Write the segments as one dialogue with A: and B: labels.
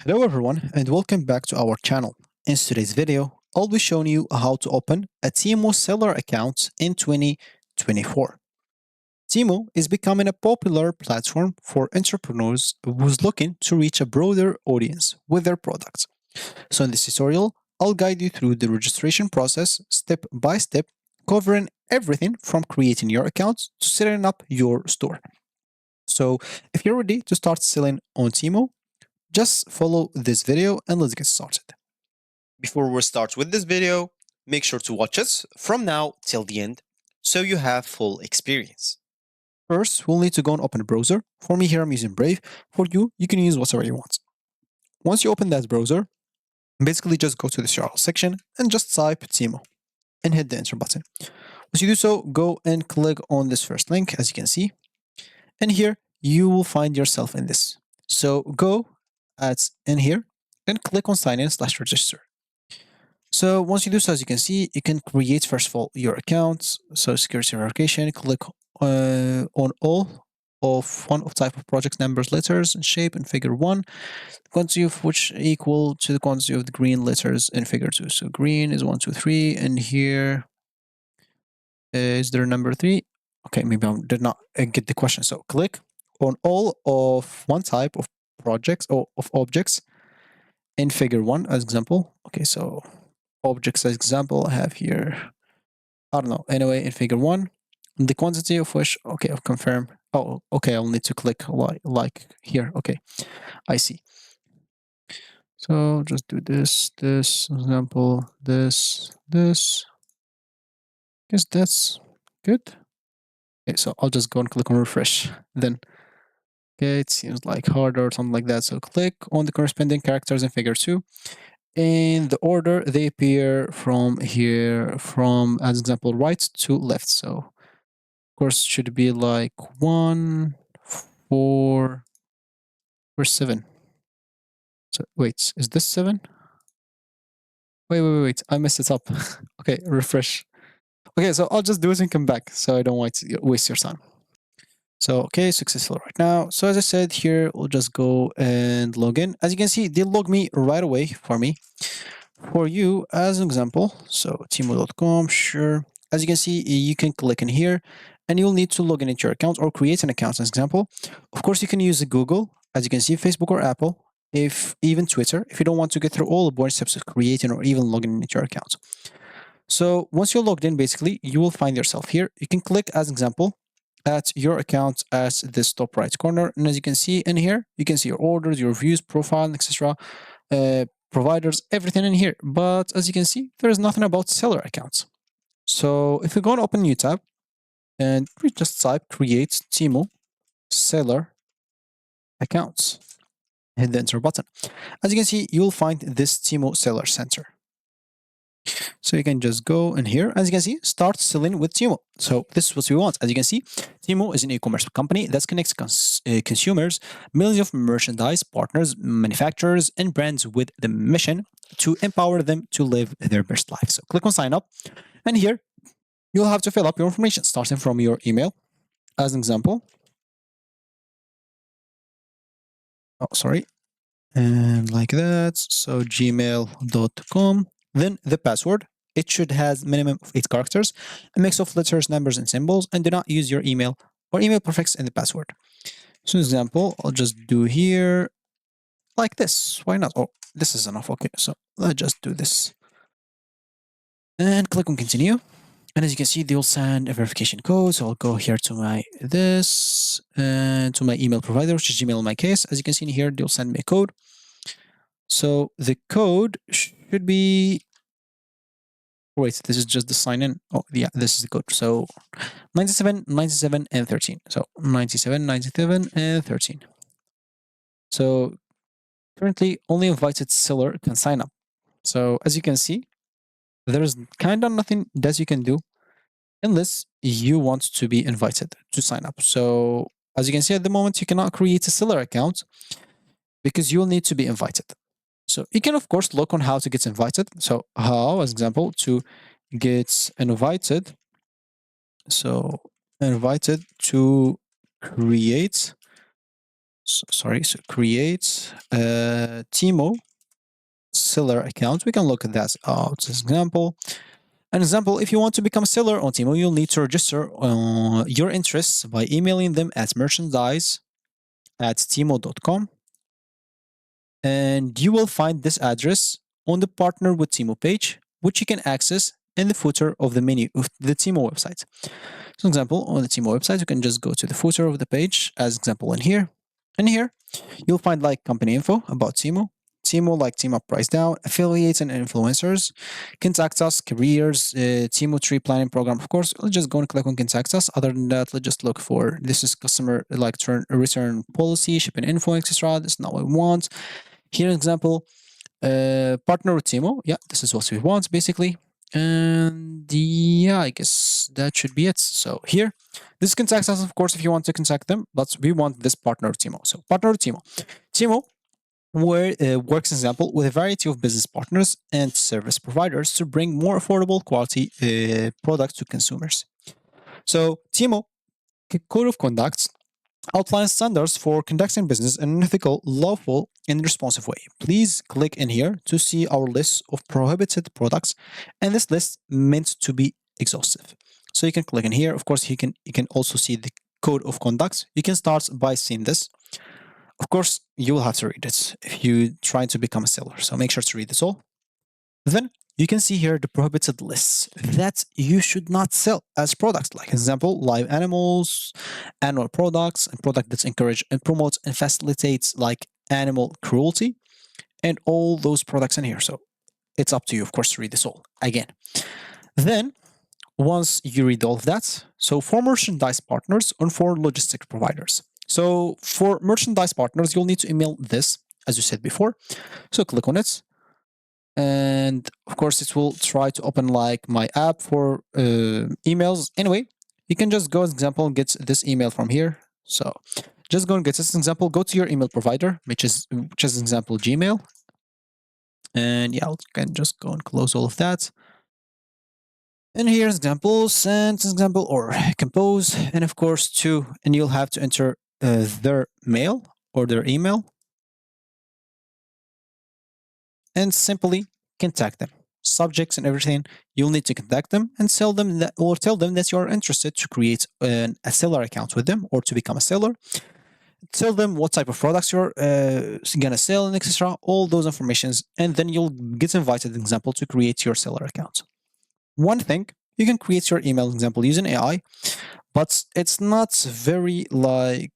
A: Hello everyone and welcome back to our channel. In today's video, I'll be showing you how to open a Temu seller account in 2024. Temu is becoming a popular platform for entrepreneurs who's looking to reach a broader audience with their products. So in this tutorial, I'll guide you through the registration process step by step, covering everything from creating your account to setting up your store. So if you're ready to start selling on Temu, just follow this video and let's get started. Before we start with this video, make sure to watch us from now till the end so you have full experience. First, we'll need to go and open a browser. For me here, I'm using Brave. For you, you can use whatever you want. Once you open that browser, basically just go to the URL section and just type Temu and hit the enter button. Once you do so, go and click on this first link, as you can see. And here, you will find yourself in this. So go in here and click on sign in/register. So once you do so, as you can see, you can create, first of all, your account. So security verification, click on all of one of type of project numbers, letters, and shape in figure 1, quantity of which equal to the quantity of the green letters in figure 2. So green is 1, 2, 3, and here is there number 3. Okay, maybe I did not get the question. So click on all of one type of projects or of objects in figure 1 as example. Okay, so objects as example I have here, I don't know, anyway, in figure 1, the quantity of which, okay, I'll confirm. Oh, okay, I'll need to click like here. Okay, I see. So just do this example, this. Guess that's good. Okay, so I'll just go and click on refresh. Then, okay, it seems like harder or something like that. So click on the corresponding characters in figure 2. In the order they appear from here, from as example right to left. So of course should be like 1, 4, or 7. So wait, is this 7? Wait, I messed it up. Okay, refresh. Okay, so I'll just do it and come back so I don't want to waste your time. So, okay, successful right now. So as I said here, we'll just go and log in. As you can see, they log me right away for me. For you, as an example, so temu.com, sure. As you can see, you can click in here and you'll need to log in into your account or create an account as an example. Of course, you can use Google, as you can see, Facebook or Apple, if even Twitter, if you don't want to get through all the boring steps of creating or even logging into your account. So once you're logged in, basically, you will find yourself here. You can click as an example at your account at this top right corner. And as you can see in here, you can see your orders, your views, profile, etc. Providers, everything in here. But as you can see, there is nothing about seller accounts. So if we go and open a new tab and we just type create Temu seller accounts, hit the enter button. As you can see, you'll find this Temu seller center. So you can just go in here, as you can see, start selling with Temu. So this is what we want. As you can see, Temu is an e-commerce company that connects consumers, millions of merchandise partners, manufacturers, and brands with the mission to empower them to live their best life. So click on sign up, and here you'll have to fill up your information, starting from your email, as an example. Oh, sorry. And like that. So gmail.com. Then the password. It should have minimum of 8 characters, a mix of letters, numbers, and symbols, and do not use your email or email prefix in the password. So example, I'll just do here like this. Why not? Oh, this is enough. Okay, so let's just do this. And click on continue. And as you can see, they'll send a verification code. So I'll go here to my to my email provider, which is Gmail in my case. As you can see in here, they'll send me a code. So the code should be, wait, this is just the sign in. Oh, yeah, this is the code. So 97, 97, and 13. So 97, 97, and 13. So currently, only invited seller can sign up. So as you can see, there's kind of nothing that you can do unless you want to be invited to sign up. So as you can see at the moment, you cannot create a seller account because you'll need to be invited. So you can, of course, look on how to get invited. So how, as example, to get invited. So invited to create So create a Temu seller account. We can look at that out as example. An example, if you want to become a seller on Temu, you'll need to register your interests by emailing them at merchandise@temu.com. And you will find this address on the Partner with Temu page, which you can access in the footer of the menu of the Temu website. So example, on the Temu website, you can just go to the footer of the page as example in here. And here, you'll find like company info about Temu. Temu like Team Up Price Down, affiliates and influencers, contact us, careers, Temu tree planning program. Of course, let's just go and click on contact us. Other than that, let's just look for this is customer like return policy, shipping info, etc. This is not what we want. Here, example, partner with Temu. Yeah, this is what we want basically. And yeah, I guess that should be it. So here, this contacts us, of course, if you want to contact them, but we want this partner with Temu. So partner with Temu. Temu works, example, with a variety of business partners and service providers to bring more affordable quality products to consumers. So Temu Code of Conduct outlines standards for conducting business in an ethical, lawful, and responsive way. Please click in here to see our list of prohibited products, and this list meant to be exhaustive. So you can click in here. Of course, you can also see the code of conduct. You can start by seeing this. Of course, you will have to read it if you try to become a seller. So make sure to read this all. Then you can see here the prohibited lists that you should not sell as products, like example, live animals, animal products, and product that encourage and promotes and facilitates like animal cruelty, and all those products in here. So it's up to you, of course, to read this all again. Then once you read all of that, so for merchandise partners and for logistic providers. So for merchandise partners, you'll need to email this, as you said before. So click on it. And of course, it will try to open like my app for emails. Anyway, you can just go, as example, and get this email from here. So just go and get this example. Go to your email provider, which is example Gmail. And yeah, you can just go and close all of that. And here's example, send example, or compose, and of course and you'll have to enter their mail or their email, and simply contact them. Subjects and everything, you'll need to contact them and tell them that you're interested to create a seller account with them or to become a seller. Tell them what type of products you're gonna sell and etc. All those informations, and then you'll get invited, example, to create your seller account. One thing, you can create your email example using AI, but it's not very like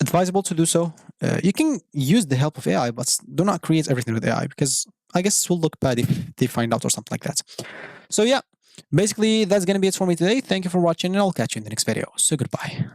A: advisable to do so. You can use the help of AI, but do not create everything with AI because I guess it will look bad if they find out or something like that. So yeah, basically that's gonna be it for me today. Thank you for watching, and I'll catch you in the next video. So goodbye.